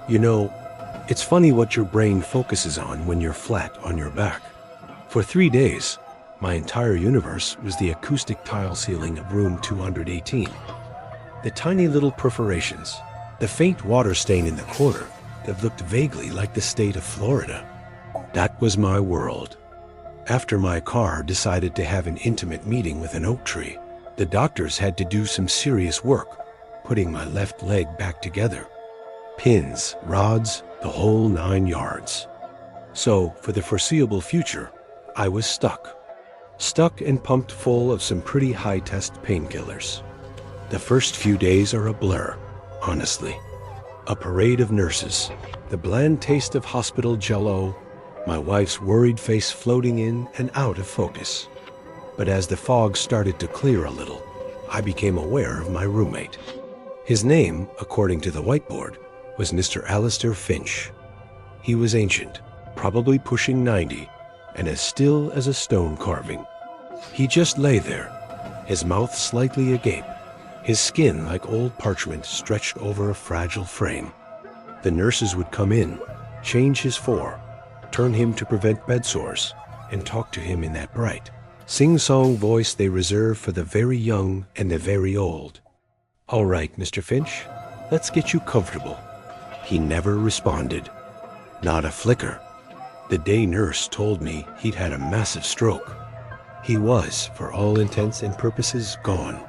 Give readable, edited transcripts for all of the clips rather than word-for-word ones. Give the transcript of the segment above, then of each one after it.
You know, it's funny what your brain focuses on when you're flat on your back. For 3 days, my entire universe was the acoustic tile ceiling of room 218. The tiny little perforations, the faint water stain in the corner that looked vaguely like the state of Florida. That was my world. After my car decided to have an intimate meeting with an oak tree, the doctors had to do some serious work, putting my left leg back together. Pins, rods, the whole 9 yards. So, for the foreseeable future, I was stuck. Stuck and pumped full of some pretty high-test painkillers. The first few days are a blur, honestly. A parade of nurses, the bland taste of hospital jello, my wife's worried face floating in and out of focus. But as the fog started to clear a little, I became aware of my roommate. His name, according to the whiteboard, was Mr. Alistair Finch. He was ancient, probably pushing 90, and as still as a stone carving. He just lay there, his mouth slightly agape, his skin like old parchment stretched over a fragile frame. The nurses would come in, change his fore, turn him to prevent bed sores, and talk to him in that bright, sing-song voice they reserve for the very young and the very old. "All right, Mr. Finch, let's get you comfortable." He never responded. Not a flicker. The day nurse told me he'd had a massive stroke. He was, for all intents and purposes, gone.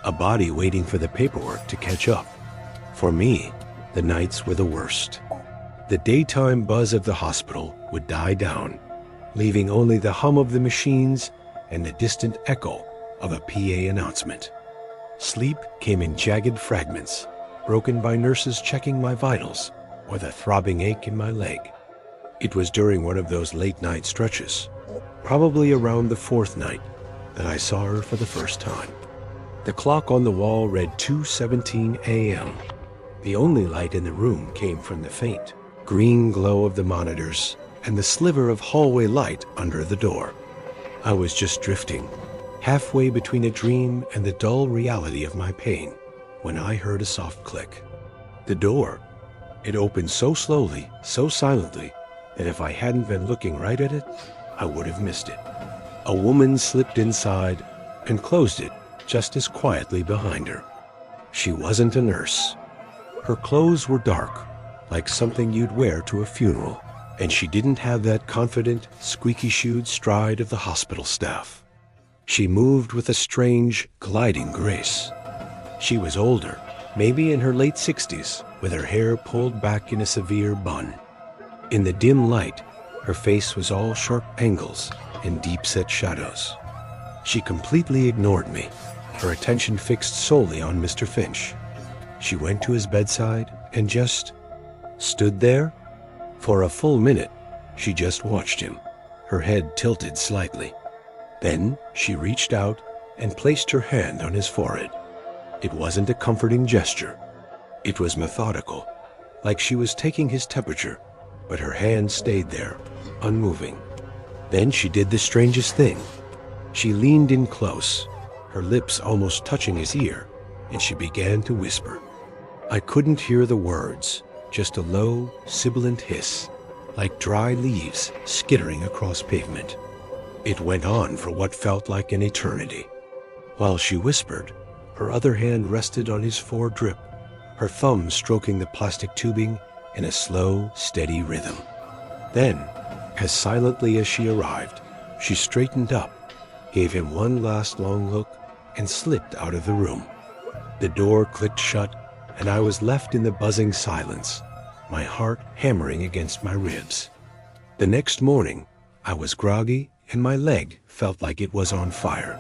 A body waiting for the paperwork to catch up. For me, the nights were the worst. The daytime buzz of the hospital would die down, leaving only the hum of the machines and the distant echo of a PA announcement. Sleep came in jagged fragments, broken by nurses checking my vitals or the throbbing ache in my leg. It was during one of those late-night stretches, probably around the 4th night, that I saw her for the first time. The clock on the wall read 2:17 a.m. The only light in the room came from the faint, green glow of the monitors and the sliver of hallway light under the door. I was just drifting, halfway between a dream and the dull reality of my pain, when I heard a soft click. The door, it opened so slowly, so silently, that if I hadn't been looking right at it, I would have missed it. A woman slipped inside and closed it just as quietly behind her. She wasn't a nurse. Her clothes were dark, like something you'd wear to a funeral, and she didn't have that confident, squeaky-shoed stride of the hospital staff. She moved with a strange, gliding grace. She was older, maybe in her late 60s, with her hair pulled back in a severe bun. In the dim light, her face was all sharp angles and deep-set shadows. She completely ignored me, her attention fixed solely on Mr. Finch. She went to his bedside and just stood there. For a full minute, she just watched him, her head tilted slightly. Then she reached out and placed her hand on his forehead. It wasn't a comforting gesture. It was methodical, like she was taking his temperature, but her hand stayed there, unmoving. Then she did the strangest thing. She leaned in close, her lips almost touching his ear, and she began to whisper. I couldn't hear the words, just a low, sibilant hiss, like dry leaves skittering across pavement. It went on for what felt like an eternity. While she whispered, her other hand rested on his foredrip, her thumb stroking the plastic tubing in a slow, steady rhythm. Then, as silently as she arrived, she straightened up, gave him one last long look, and slipped out of the room. The door clicked shut, and I was left in the buzzing silence, my heart hammering against my ribs. The next morning, I was groggy, and my leg felt like it was on fire.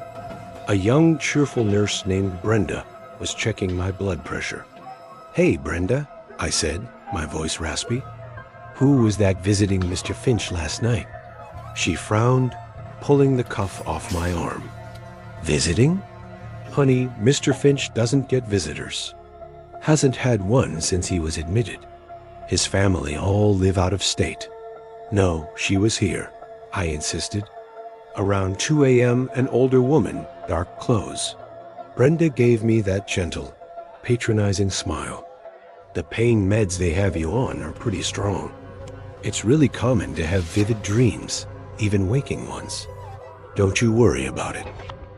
A young, cheerful nurse named Brenda was checking my blood pressure. "Hey, Brenda," I said, my voice raspy. "Who was that visiting Mr. Finch last night?" She frowned, pulling the cuff off my arm. "Visiting? Honey, Mr. Finch doesn't get visitors. Hasn't had one since he was admitted. His family all live out of state." "No, she was here," I insisted. Around 2 a.m., an older woman, dark clothes. Brenda gave me that gentle, patronizing smile. The pain meds they have you on are pretty strong. It's really common to have vivid dreams, even waking ones. Don't you worry about it.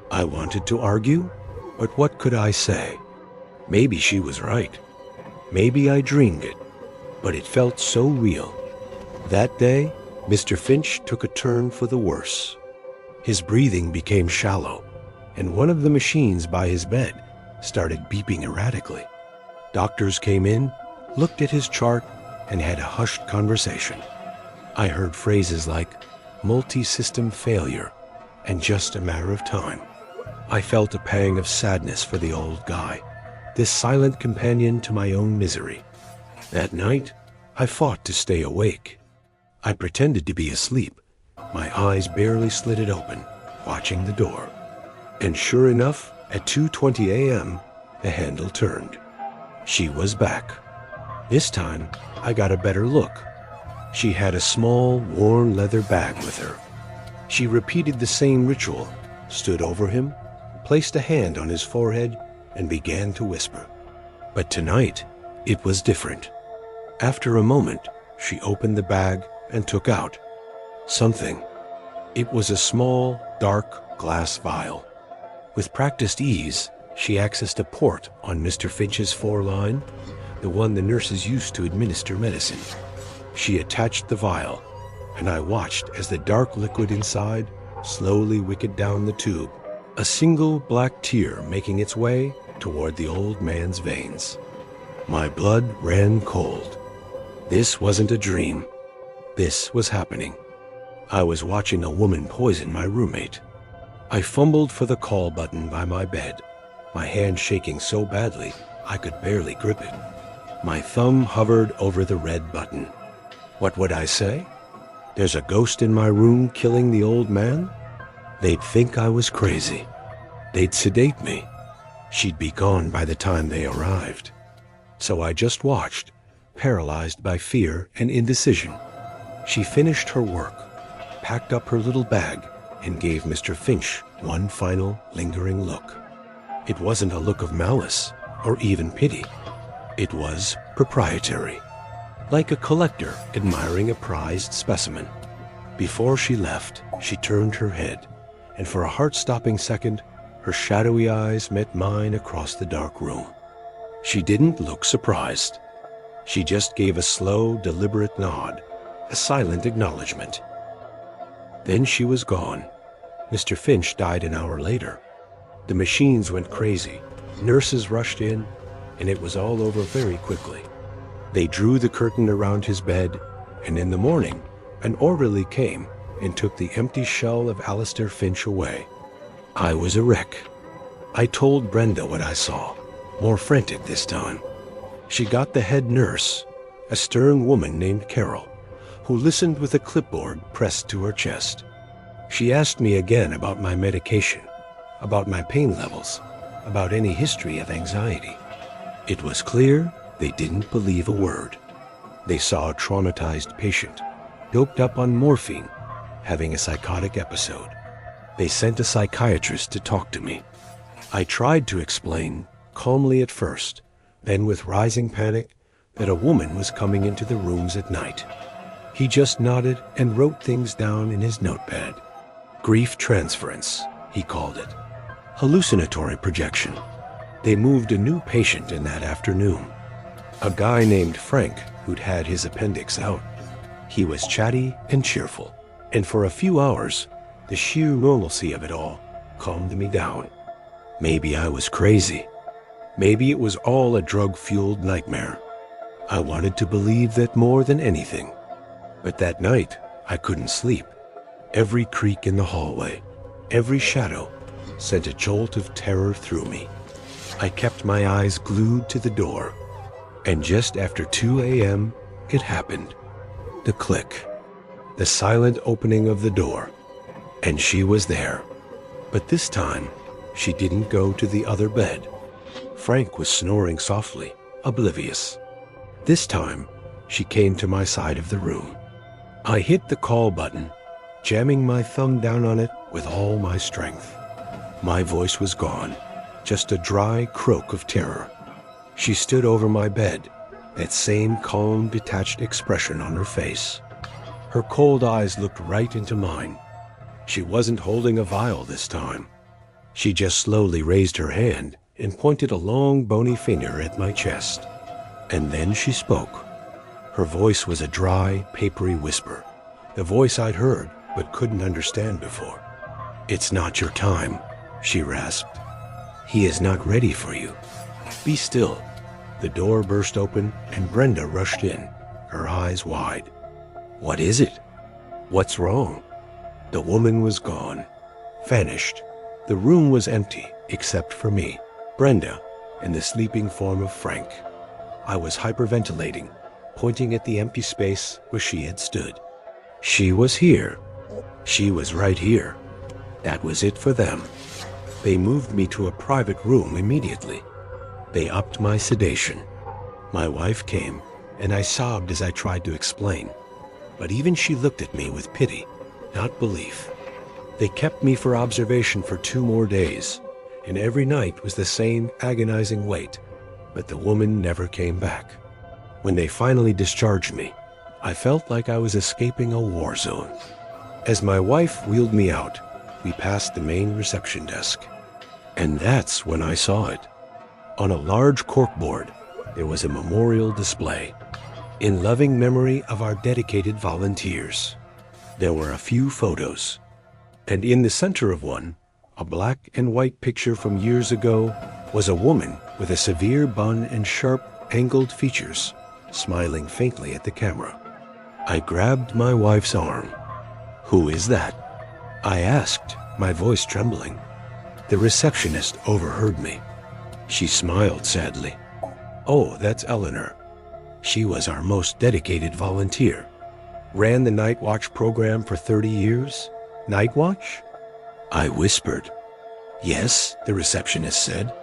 I wanted to argue, but what could I say? Maybe she was right. Maybe I dreamed it, but it felt so real. That day, Mr. Finch took a turn for the worse. His breathing became shallow, and one of the machines by his bed started beeping erratically. Doctors came in, looked at his chart, and had a hushed conversation. I heard phrases like multi-system failure and just a matter of time. I felt a pang of sadness for the old guy, this silent companion to my own misery. That night, I fought to stay awake. I pretended to be asleep, my eyes barely slitted open, watching the door. And sure enough, at 2:20 a.m., the handle turned. She was back. This time, I got a better look. She had a small, worn leather bag with her. She repeated the same ritual, stood over him, placed a hand on his forehead, and began to whisper. But tonight, it was different. After a moment, she opened the bag and took out something. It was a small, dark glass vial. With practiced ease, she accessed a port on Mr. Finch's foreline, the one the nurses used to administer medicine. She attached the vial, and I watched as the dark liquid inside slowly wickered down the tube, a single black tear making its way toward the old man's veins. My blood ran cold. This wasn't a dream. This was happening. I was watching a woman poison my roommate. I fumbled for the call button by my bed, my hand shaking so badly I could barely grip it. My thumb hovered over the red button. What would I say? There's a ghost in my room killing the old man? They'd think I was crazy. They'd sedate me. She'd be gone by the time they arrived. So I just watched, paralyzed by fear and indecision. She finished her work, packed up her little bag, and gave Mr. Finch one final lingering look. It wasn't a look of malice or even pity. It was proprietary, like a collector admiring a prized specimen. Before she left, she turned her head, and for a heart-stopping second, her shadowy eyes met mine across the dark room. She didn't look surprised. She just gave a slow, deliberate nod, a silent acknowledgement. Then she was gone. Mr. Finch died an hour later. The machines went crazy. Nurses rushed in, and it was all over very quickly. They drew the curtain around his bed, and in the morning, an orderly came and took the empty shell of Alistair Finch away. I was a wreck. I told Brenda what I saw, more frantic this time. She got the head nurse, a stern woman named Carol, who listened with a clipboard pressed to her chest. She asked me again about my medication, about my pain levels, about any history of anxiety. It was clear they didn't believe a word. They saw a traumatized patient, doped up on morphine, having a psychotic episode. They sent a psychiatrist to talk to me. I tried to explain, calmly at first, then with rising panic, that a woman was coming into the rooms at night. He just nodded and wrote things down in his notepad. Grief transference, he called it. Hallucinatory projection. They moved a new patient in that afternoon. A guy named Frank who'd had his appendix out. He was chatty and cheerful, and for a few hours, the sheer normalcy of it all calmed me down. Maybe I was crazy. Maybe it was all a drug-fueled nightmare. I wanted to believe that more than anything. But that night, I couldn't sleep. Every creak in the hallway, every shadow, sent a jolt of terror through me. I kept my eyes glued to the door, and just after 2 a.m., it happened. The click, the silent opening of the door, and she was there. But this time, she didn't go to the other bed. Frank was snoring softly, oblivious. This time, she came to my side of the room. I hit the call button, jamming my thumb down on it with all my strength. My voice was gone, just a dry croak of terror. She stood over my bed, that same calm, detached expression on her face. Her cold eyes looked right into mine. She wasn't holding a vial this time. She just slowly raised her hand and pointed a long, bony finger at my chest. And then she spoke. Her voice was a dry, papery whisper, the voice I'd heard but couldn't understand before. "It's not your time," she rasped. "He is not ready for you. Be still." The door burst open and Brenda rushed in, her eyes wide. "What is it? What's wrong?" The woman was gone, vanished. The room was empty except for me, Brenda, and the sleeping form of Frank. I was hyperventilating, pointing at the empty space where she had stood. She was here. She was right here. That was it for them. They moved me to a private room immediately. They upped my sedation. My wife came, and I sobbed as I tried to explain. But even she looked at me with pity, not belief. They kept me for observation for 2 more days, and every night was the same agonizing wait, but the woman never came back. When they finally discharged me, I felt like I was escaping a war zone. As my wife wheeled me out, we passed the main reception desk. And that's when I saw it. On a large corkboard, there was a memorial display, in loving memory of our dedicated volunteers. There were a few photos, and in the center of one, a black and white picture from years ago, was a woman with a severe bun and sharp, angled features, smiling faintly at the camera. I grabbed my wife's arm. "Who is that?" I asked, my voice trembling. The receptionist overheard me. She smiled sadly. "Oh, that's Eleanor. She was our most dedicated volunteer. Ran the Night Watch program for 30 years. Night Watch?" I whispered. "Yes," the receptionist said.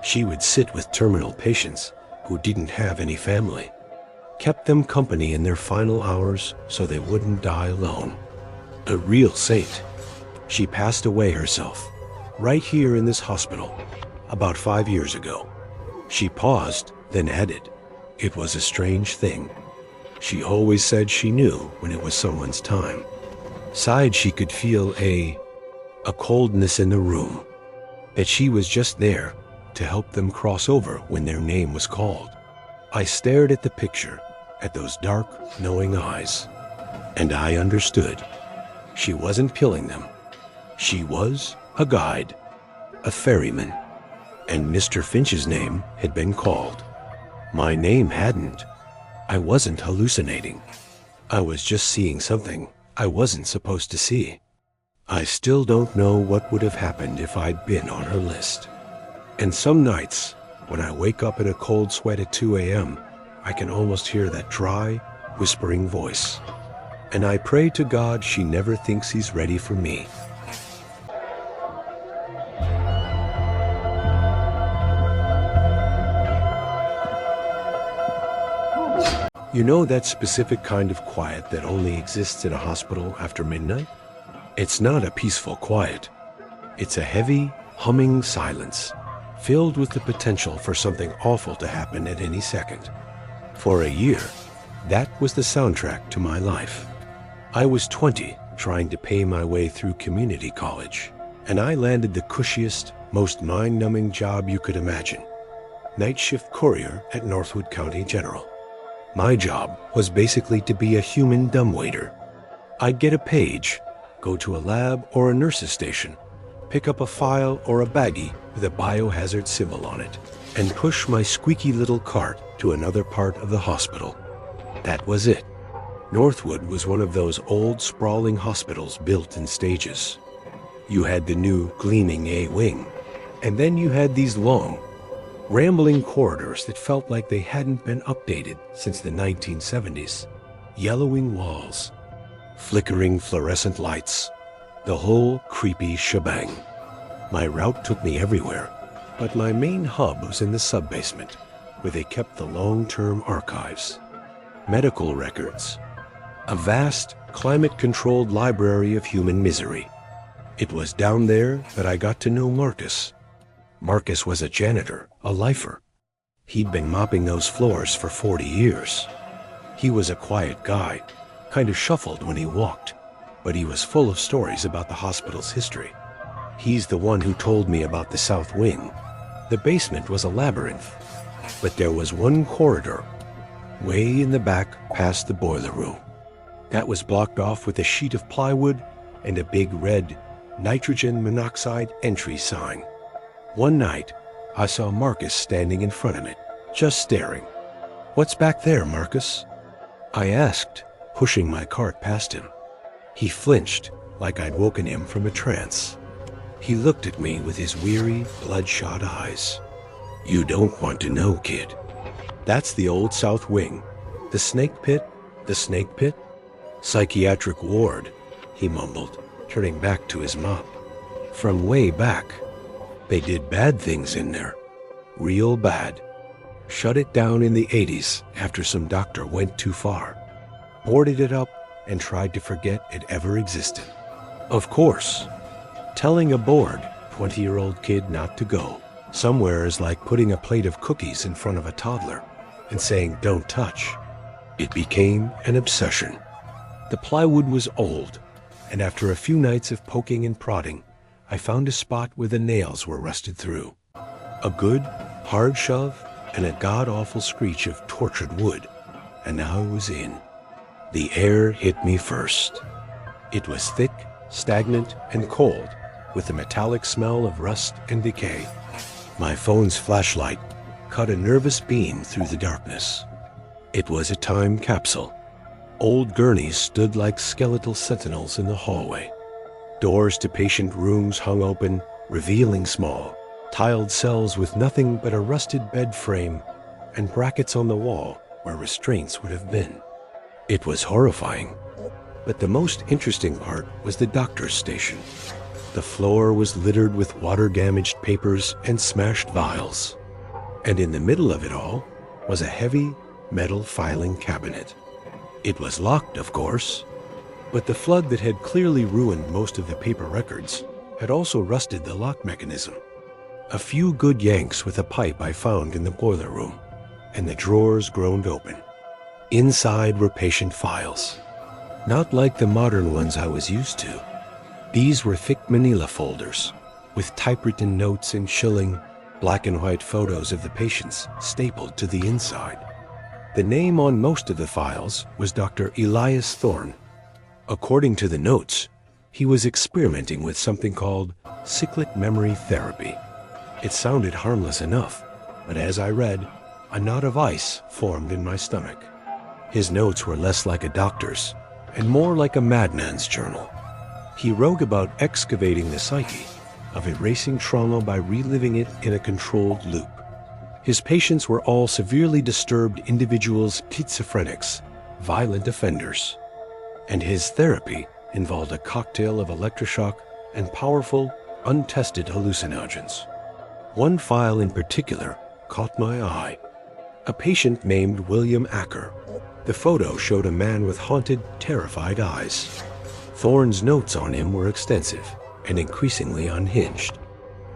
She would sit with terminal patients who didn't have any family. Kept them company in their final hours so they wouldn't die alone. A real saint. She passed away herself, right here in this hospital, about 5 years ago. She paused, then added, "It was a strange thing. She always said she knew when it was someone's time. Sighed she could feel a coldness in the room, that she was just there to help them cross over when their name was called." I stared at the picture, at those dark, knowing eyes, and I understood. She wasn't killing them. She was a guide, a ferryman, and Mr. Finch's name had been called. My name hadn't. I wasn't hallucinating. I was just seeing something I wasn't supposed to see. I still don't know what would have happened if I'd been on her list. And some nights, when I wake up in a cold sweat at 2 a.m., I can almost hear that dry, whispering voice. And I pray to God she never thinks he's ready for me. You know that specific kind of quiet that only exists in a hospital after midnight? It's not a peaceful quiet. It's a heavy, humming silence, filled with the potential for something awful to happen at any second. For a year, that was the soundtrack to my life. I was 20, trying to pay my way through community college, and I landed the cushiest, most mind-numbing job you could imagine. Night shift courier at Northwood County General. My job was basically to be a human dumbwaiter. I'd get a page, go to a lab or a nurse's station, pick up a file or a baggie with a biohazard symbol on it, and push my squeaky little cart to another part of the hospital. That was it. Northwood was one of those old, sprawling hospitals built in stages. You had the new, gleaming A wing, and then you had these long, rambling corridors that felt like they hadn't been updated since the 1970s. Yellowing walls, flickering fluorescent lights, the whole creepy shebang. My route took me everywhere, but my main hub was in the sub-basement, where they kept the long-term archives, medical records, a vast, climate-controlled library of human misery. It was down there that I got to know Marcus. Marcus was a janitor, a lifer. He'd been mopping those floors for 40 years. He was a quiet guy, kind of shuffled when he walked, but he was full of stories about the hospital's history. He's the one who told me about the south wing. The basement was a labyrinth, but there was one corridor, way in the back past the boiler room. That was blocked off with a sheet of plywood and a big red nitrogen monoxide entry sign. One night, I saw Marcus standing in front of it, just staring. "What's back there, Marcus?" I asked, pushing my cart past him. He flinched, like I'd woken him from a trance. He looked at me with his weary, bloodshot eyes. "You don't want to know, kid. That's the old south wing. The snake pit, the snake pit? Psychiatric ward," he mumbled, turning back to his mop. "From way back. They did bad things in there. Real bad. Shut it down in the 80s after some doctor went too far. Boarded it up and tried to forget it ever existed. Of course, telling a bored 20-year-old kid not to go somewhere is like putting a plate of cookies in front of a toddler and saying, 'Don't touch.' It became an obsession. The plywood was old, and after a few nights of poking and prodding, I found a spot where the nails were rusted through. A good, hard shove and a god-awful screech of tortured wood, and now I was in. The air hit me first. It was thick, stagnant, and cold, with a metallic smell of rust and decay. My phone's flashlight cut a nervous beam through the darkness. It was a time capsule. Old gurneys stood like skeletal sentinels in the hallway. Doors to patient rooms hung open, revealing small, tiled cells with nothing but a rusted bed frame and brackets on the wall where restraints would have been. It was horrifying, but the most interesting part was the doctor's station. The floor was littered with water-damaged papers and smashed vials, and in the middle of it all was a heavy metal filing cabinet. It was locked, of course, but the flood that had clearly ruined most of the paper records had also rusted the lock mechanism. A few good yanks with a pipe I found in the boiler room, and the drawers groaned open. Inside were patient files, not like the modern ones I was used to. These were thick manila folders, with typewritten notes and chilling, black and white photos of the patients stapled to the inside. The name on most of the files was Dr. Elias Thorne. According to the notes, he was experimenting with something called cyclic memory therapy. It sounded harmless enough, but as I read, a knot of ice formed in my stomach. His notes were less like a doctor's and more like a madman's journal. He wrote about excavating the psyche, of erasing trauma by reliving it in a controlled loop. His patients were all severely disturbed individuals, schizophrenics, violent offenders. And his therapy involved a cocktail of electroshock and powerful, untested hallucinogens. One file in particular caught my eye. A patient named William Acker. The photo showed a man with haunted, terrified eyes. Thorne's notes on him were extensive and increasingly unhinged.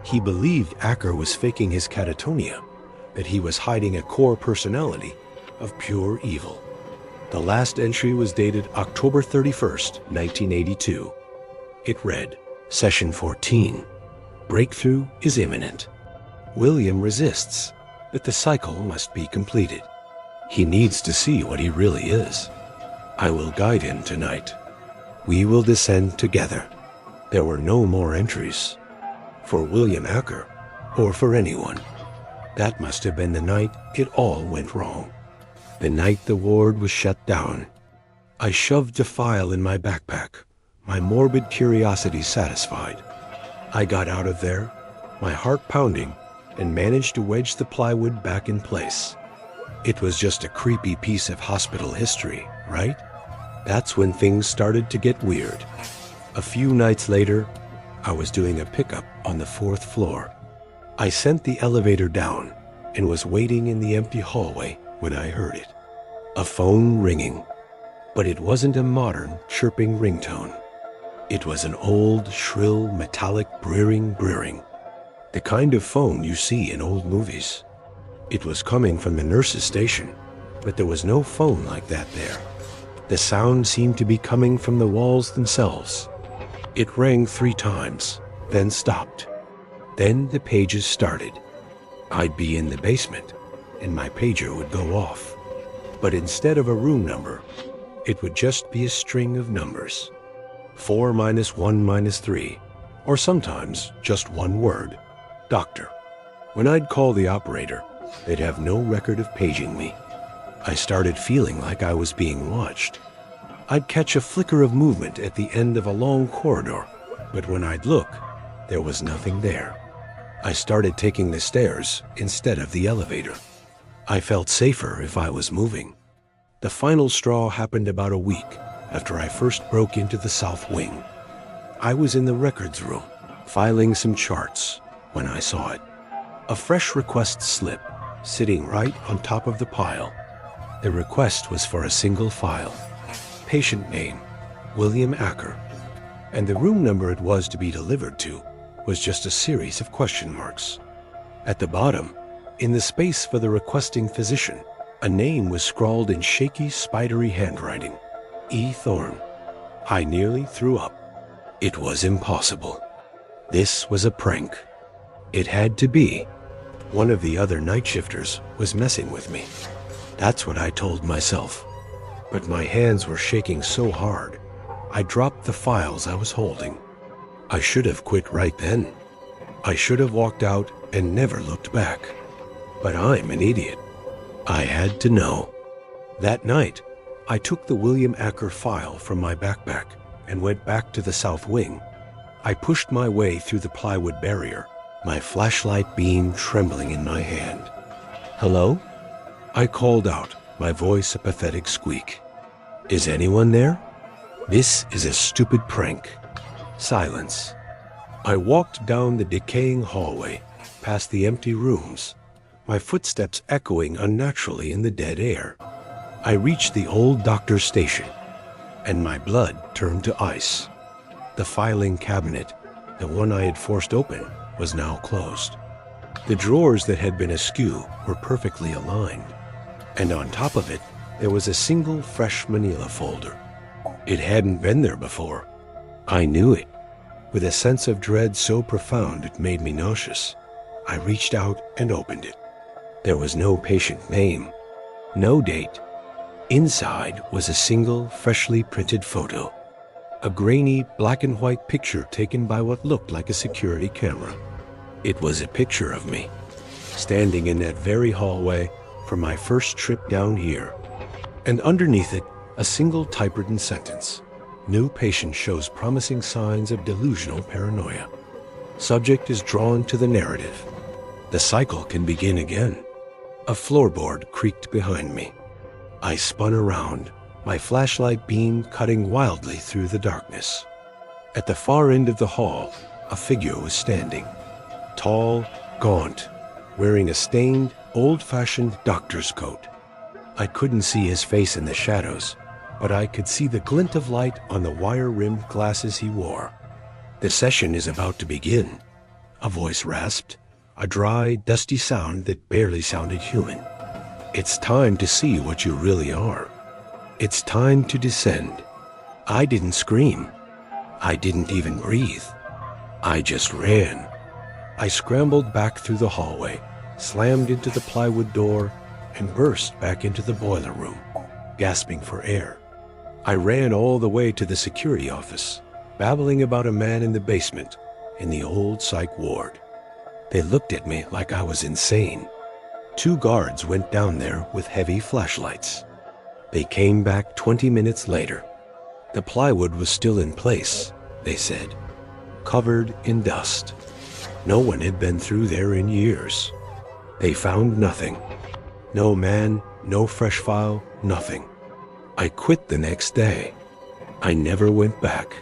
He believed Acker was faking his catatonia, that he was hiding a core personality of pure evil. The last entry was dated October 31st, 1982. It read, Session 14. Breakthrough is imminent. William resists, but the cycle must be completed. He needs to see what he really is. I will guide him tonight. We will descend together. There were no more entries. For William Acker, or for anyone. That must have been the night it all went wrong. The night the ward was shut down. I shoved a file in my backpack, my morbid curiosity satisfied. I got out of there, my heart pounding, and managed to wedge the plywood back in place. It was just a creepy piece of hospital history, right? That's when things started to get weird. A few nights later, I was doing a pickup on the 4th floor. I sent the elevator down and was waiting in the empty hallway when I heard it. A phone ringing, but it wasn't a modern, chirping ringtone. It was an old, shrill, metallic brrring, the kind of phone you see in old movies. It was coming from the nurse's station, but there was no phone like that there. The sound seemed to be coming from the walls themselves. It rang 3 times, then stopped. Then the pages started. I'd be in the basement, and my pager would go off. But instead of a room number, it would just be a string of numbers. 4 minus 1 minus 3, or sometimes just one word, doctor. When I'd call the operator, they'd have no record of paging me. I started feeling like I was being watched. I'd catch a flicker of movement at the end of a long corridor, but when I'd look, there was nothing there. I started taking the stairs instead of the elevator. I felt safer if I was moving. The final straw happened about a week after I first broke into the south wing. I was in the records room, filing some charts, when I saw it. A fresh request slip, sitting right on top of the pile. The request was for a single file. Patient name, William Acker. And the room number it was to be delivered to was just a series of question marks. At the bottom, in the space for the requesting physician, a name was scrawled in shaky, spidery handwriting. E. Thorne. I nearly threw up. It was impossible. This was a prank. It had to be. One of the other night shifters was messing with me. That's what I told myself. But my hands were shaking so hard, I dropped the files I was holding. I should have quit right then. I should have walked out and never looked back. But I'm an idiot. I had to know. That night, I took the William Acker file from my backpack and went back to the south wing. I pushed my way through the plywood barrier, my flashlight beam trembling in my hand. Hello? I called out, my voice a pathetic squeak. Is anyone there? This is a stupid prank. Silence. I walked down the decaying hallway, past the empty rooms, my footsteps echoing unnaturally in the dead air. I reached the old doctor's station, and my blood turned to ice. The filing cabinet, the one I had forced open, was now closed. The drawers that had been askew were perfectly aligned, and on top of it, there was a single fresh manila folder. It hadn't been there before. I knew it. With a sense of dread so profound it made me nauseous, I reached out and opened it. There was no patient name, no date. Inside was a single, freshly printed photo. A grainy, black and white picture taken by what looked like a security camera. It was a picture of me, standing in that very hallway from my first trip down here. And underneath it, a single typewritten sentence. New patient shows promising signs of delusional paranoia. Subject is drawn to the narrative. The cycle can begin again. A floorboard creaked behind me. I spun around, my flashlight beam cutting wildly through the darkness. At the far end of the hall, a figure was standing. Tall, gaunt, wearing a stained, old-fashioned doctor's coat. I couldn't see his face in the shadows, but I could see the glint of light on the wire-rimmed glasses he wore. The session is about to begin, a voice rasped, a dry, dusty sound that barely sounded human. It's time to see what you really are. It's time to descend. I didn't scream. I didn't even breathe. I just ran. I scrambled back through the hallway, slammed into the plywood door, and burst back into the boiler room, gasping for air. I ran all the way to the security office, babbling about a man in the basement in the old psych ward. They looked at me like I was insane. 2 guards went down there with heavy flashlights. They came back 20 minutes later. The plywood was still in place, they said, covered in dust. No one had been through there in years. They found nothing. No man, no fresh file, nothing. I quit the next day. I never went back.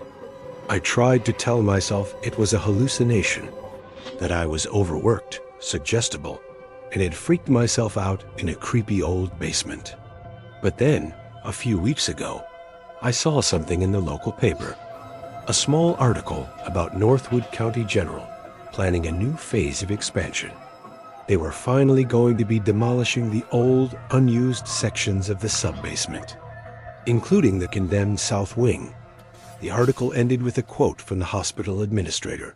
I tried to tell myself it was a hallucination, that I was overworked, suggestible, and had freaked myself out in a creepy old basement. But then, a few weeks ago, I saw something in the local paper. A small article about Northwood County General planning a new phase of expansion. They were finally going to be demolishing the old, unused sections of the sub-basement, including the condemned south wing. The article ended with a quote from the hospital administrator.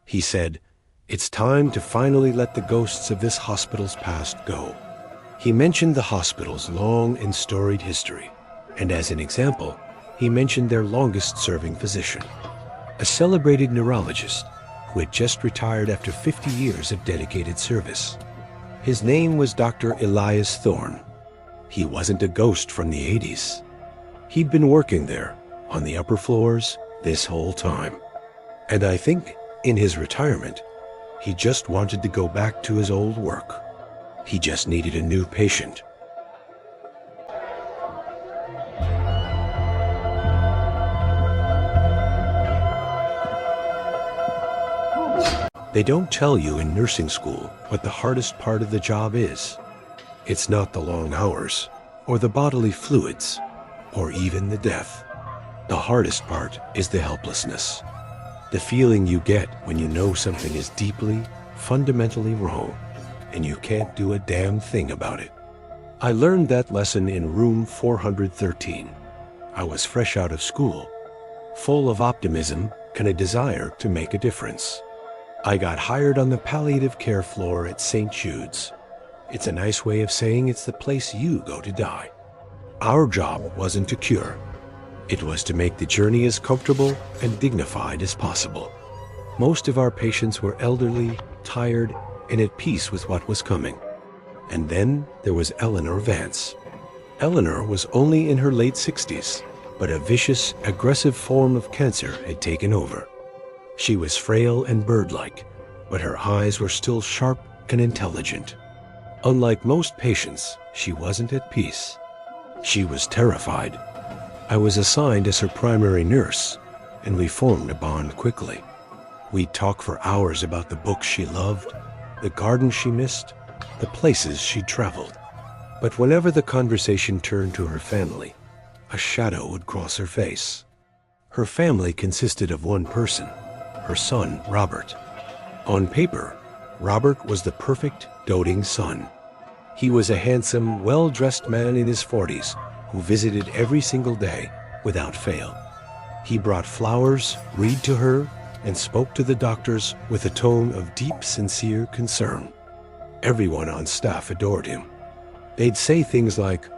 He said, "It's time to finally let the ghosts of this hospital's past go." He mentioned the hospital's long and storied history, and as an example, he mentioned their longest-serving physician, a celebrated neurologist who had just retired after 50 years of dedicated service. His name was Dr. Elias Thorne. He wasn't a ghost from the 80s. He'd been working there, on the upper floors, this whole time. And I think, in his retirement, he just wanted to go back to his old work. He just needed a new patient. They don't tell you in nursing school what the hardest part of the job is. It's not the long hours, or the bodily fluids, or even the death. The hardest part is the helplessness. The feeling you get when you know something is deeply, fundamentally wrong, and you can't do a damn thing about it. I learned that lesson in room 413. I was fresh out of school, full of optimism and a desire to make a difference. I got hired on the palliative care floor at St. Jude's. It's a nice way of saying it's the place you go to die. Our job wasn't to cure. It was to make the journey as comfortable and dignified as possible. Most of our patients were elderly, tired, and at peace with what was coming. And then there was Eleanor Vance. Eleanor was only in her late 60s, but a vicious, aggressive form of cancer had taken over. She was frail and bird-like, but her eyes were still sharp and intelligent. Unlike most patients, she wasn't at peace. She was terrified. I was assigned as her primary nurse, and we formed a bond quickly. We'd talk for hours about the books she loved, the gardens she missed, the places she'd traveled. But whenever the conversation turned to her family, a shadow would cross her face. Her family consisted of one person, her son, Robert. On paper, Robert was the perfect, doting son. He was a handsome, well-dressed man in his 40s who visited every single day without fail. He brought flowers, read to her, and spoke to the doctors with a tone of deep, sincere concern. Everyone on staff adored him. They'd say things like,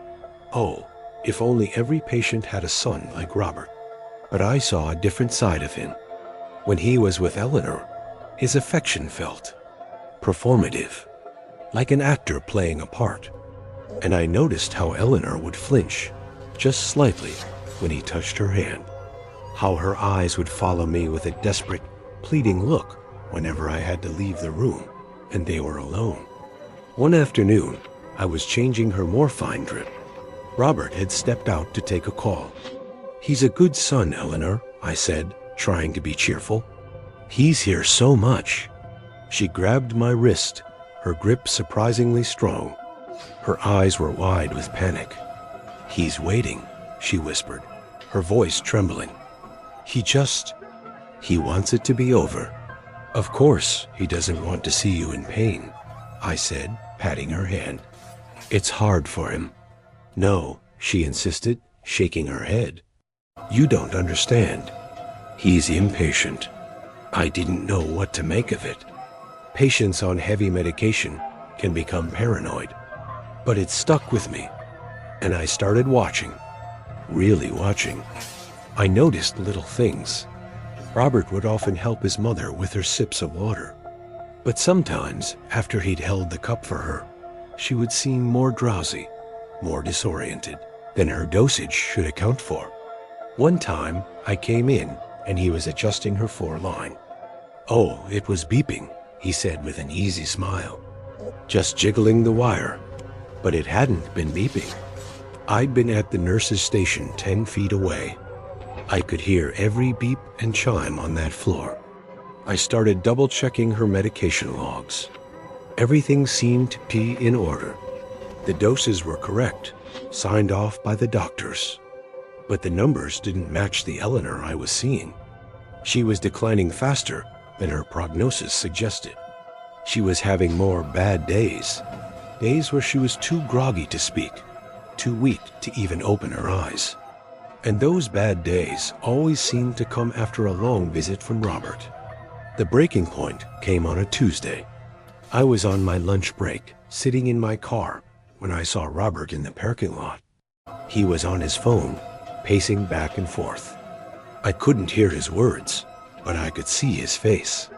"Oh, if only every patient had a son like Robert." But I saw a different side of him. When he was with Eleanor, his affection felt performative, like an actor playing a part. And I noticed how Eleanor would flinch, just slightly, when he touched her hand. How her eyes would follow me with a desperate, pleading look whenever I had to leave the room, and they were alone. One afternoon, I was changing her morphine drip. Robert had stepped out to take a call. "He's a good son, Eleanor," I said, trying to be cheerful. "He's here so much." She grabbed my wrist, her grip surprisingly strong. Her eyes were wide with panic. "He's waiting," she whispered, her voice trembling. He wants it to be over." "Of course, he doesn't want to see you in pain," I said, patting her hand. "It's hard for him." "No," she insisted, shaking her head. "You don't understand. He's impatient." I didn't know what to make of it. Patients on heavy medication can become paranoid. But it stuck with me, and I started watching, really watching. I noticed little things. Robert would often help his mother with her sips of water. But sometimes, after he'd held the cup for her, she would seem more drowsy, more disoriented than her dosage should account for. One time, I came in, and he was adjusting her floor line. "Oh, it was beeping," he said with an easy smile. "Just jiggling the wire." But it hadn't been beeping. I'd been at the nurse's station 10 feet away. I could hear every beep and chime on that floor. I started double-checking her medication logs. Everything seemed to be in order. The doses were correct, signed off by the doctors. But the numbers didn't match the Eleanor I was seeing. She was declining faster than her prognosis suggested. She was having more bad days. Days where she was too groggy to speak, too weak to even open her eyes. And those bad days always seemed to come after a long visit from Robert. The breaking point came on a Tuesday. I was on my lunch break, sitting in my car, when I saw Robert in the parking lot. He was on his phone, pacing back and forth. I couldn't hear his words, but I could see his face.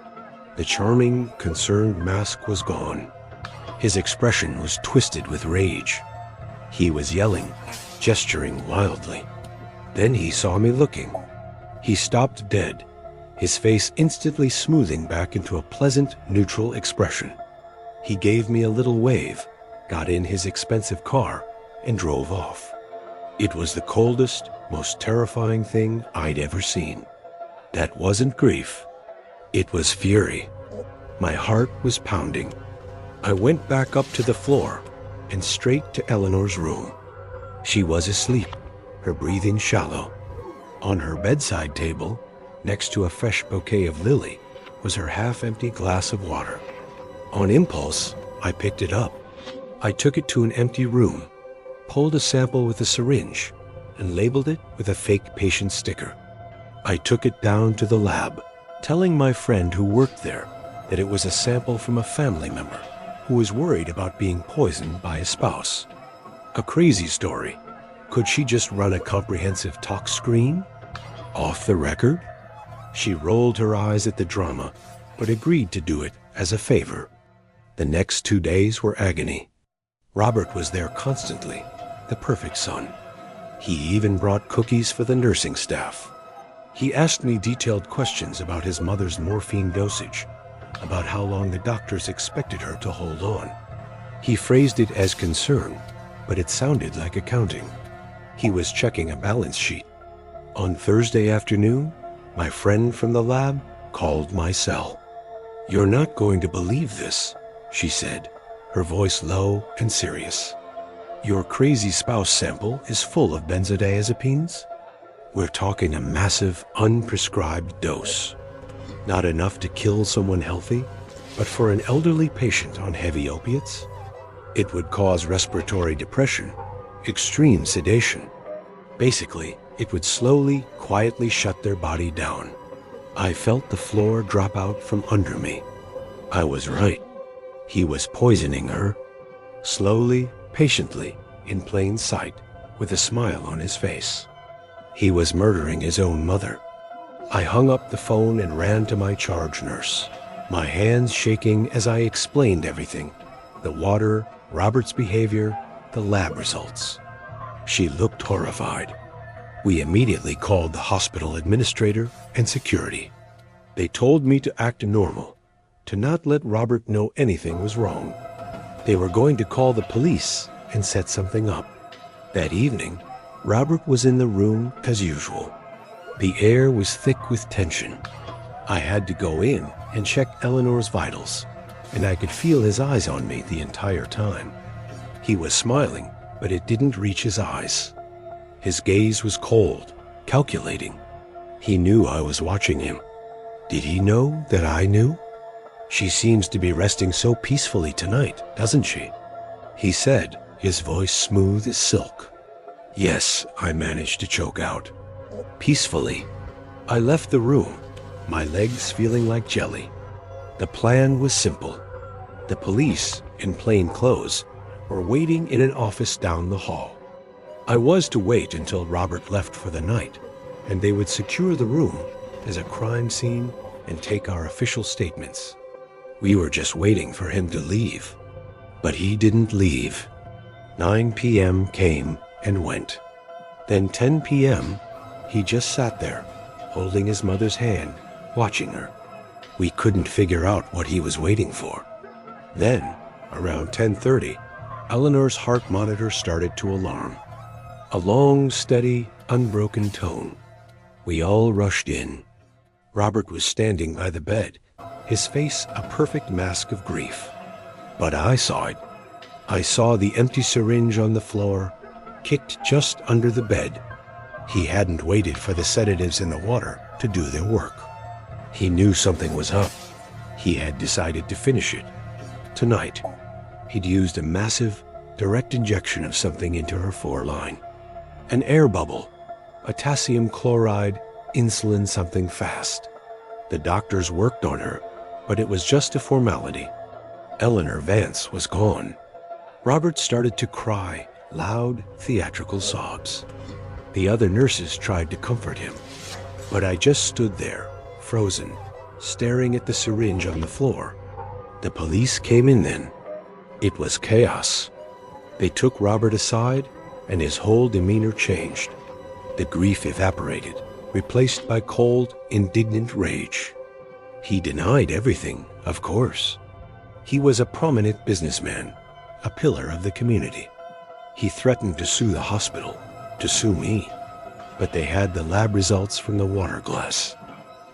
The charming, concerned mask was gone. His expression was twisted with rage. He was yelling, gesturing wildly. Then he saw me looking. He stopped dead, his face instantly smoothing back into a pleasant, neutral expression. He gave me a little wave, got in his expensive car, and drove off. It was the coldest, most terrifying thing I'd ever seen. That wasn't grief. It was fury. My heart was pounding. I went back up to the floor and straight to Eleanor's room. She was asleep, her breathing shallow. On her bedside table, next to a fresh bouquet of lily, was her half-empty glass of water. On impulse, I picked it up. I took it to an empty room, pulled a sample with a syringe, and labeled it with a fake patient sticker. I took it down to the lab, telling my friend who worked there that it was a sample from a family member who was worried about being poisoned by a spouse. A crazy story. Could she just run a comprehensive tox screen? Off the record? She rolled her eyes at the drama, but agreed to do it as a favor. The next 2 days were agony. Robert was there constantly, the perfect son. He even brought cookies for the nursing staff. He asked me detailed questions about his mother's morphine dosage, about how long the doctors expected her to hold on. He phrased it as concern, but it sounded like accounting. He was checking a balance sheet. On Thursday afternoon, my friend from the lab called my cell. "You're not going to believe this," she said, her voice low and serious. "Your crazy spouse sample is full of benzodiazepines. We're talking a massive, unprescribed dose. Not enough to kill someone healthy, but for an elderly patient on heavy opiates, it would cause respiratory depression, extreme sedation. Basically, it would slowly, quietly shut their body down." I felt the floor drop out from under me. I was right. He was poisoning her. Slowly, patiently, in plain sight, with a smile on his face. He was murdering his own mother. I hung up the phone and ran to my charge nurse, my hands shaking as I explained everything: the water, Robert's behavior, the lab results. She looked horrified. We immediately called the hospital administrator and security. They told me to act normal, to not let Robert know anything was wrong. They were going to call the police and set something up. That evening, Robert was in the room as usual. The air was thick with tension. I had to go in and check Eleanor's vitals, and I could feel his eyes on me the entire time. He was smiling, but it didn't reach his eyes. His gaze was cold, calculating. He knew I was watching him. Did he know that I knew? "She seems to be resting so peacefully tonight, doesn't she?" he said, his voice smooth as silk. "Yes," I managed to choke out. "Peacefully." I left the room, my legs feeling like jelly. The plan was simple. The police, in plain clothes, were waiting in an office down the hall. I was to wait until Robert left for the night, and they would secure the room as a crime scene and take our official statements. We were just waiting for him to leave. But he didn't leave. 9 p.m. came and went. Then 10 p.m., he just sat there, holding his mother's hand, watching her. We couldn't figure out what he was waiting for. Then, around 10:30, Eleanor's heart monitor started to alarm. A long, steady, unbroken tone. We all rushed in. Robert was standing by the bed, his face a perfect mask of grief. But I saw it. I saw the empty syringe on the floor, kicked just under the bed. He hadn't waited for the sedatives in the water to do their work. He knew something was up. He had decided to finish it. Tonight, he'd used a massive, direct injection of something into her foreline. An air bubble, potassium chloride, insulin something fast. The doctors worked on her, but it was just a formality. Eleanor Vance was gone. Robert started to cry, loud, theatrical sobs. The other nurses tried to comfort him, but I just stood there, frozen, staring at the syringe on the floor. The police came in then. It was chaos. They took Robert aside, and his whole demeanor changed. The grief evaporated, replaced by cold, indignant rage. He denied everything, of course. He was a prominent businessman, a pillar of the community. He threatened to sue the hospital, to sue me. But they had the lab results from the water glass.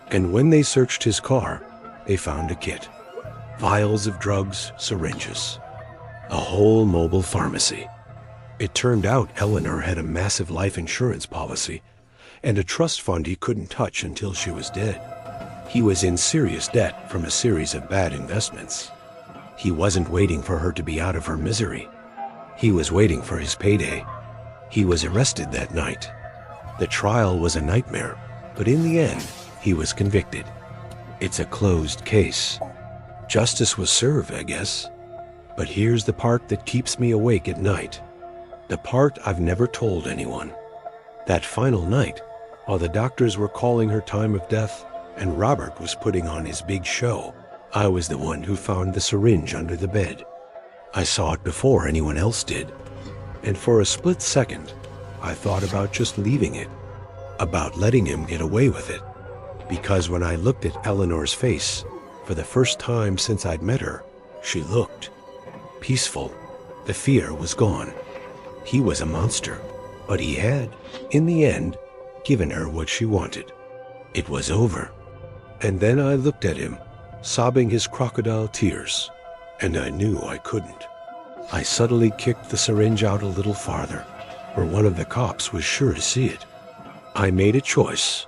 And when they searched his car, they found a kit. Vials of drugs, syringes. A whole mobile pharmacy. It turned out Eleanor had a massive life insurance policy and a trust fund he couldn't touch until she was dead. He was in serious debt from a series of bad investments. He wasn't waiting for her to be out of her misery. He was waiting for his payday. He was arrested that night. The trial was a nightmare, but in the end, he was convicted. It's a closed case. Justice was served, I guess. But here's the part that keeps me awake at night. The part I've never told anyone. That final night, while the doctors were calling her time of death and Robert was putting on his big show, I was the one who found the syringe under the bed. I saw it before anyone else did. And for a split second, I thought about just leaving it, about letting him get away with it. Because when I looked at Eleanor's face, for the first time since I'd met her, she looked peaceful. The fear was gone. He was a monster, but he had, in the end, given her what she wanted. It was over. And then I looked at him, sobbing his crocodile tears, and I knew I couldn't. I subtly kicked the syringe out a little farther, where one of the cops was sure to see it. I made a choice,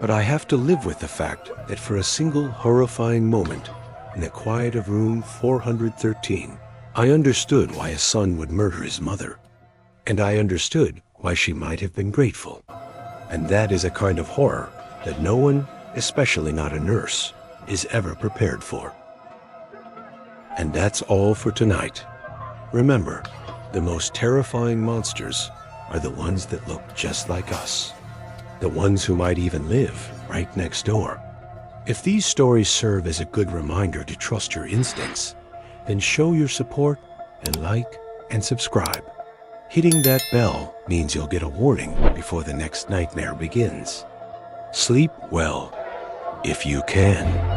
but I have to live with the fact that for a single horrifying moment, in the quiet of room 413, I understood why a son would murder his mother, and I understood why she might have been grateful. And that is a kind of horror that no one, especially not a nurse, is ever prepared for. And that's all for tonight. Remember, the most terrifying monsters are the ones that look just like us. The ones who might even live right next door. If these stories serve as a good reminder to trust your instincts, then show your support and like and subscribe. Hitting that bell means you'll get a warning before the next nightmare begins. Sleep well, if you can.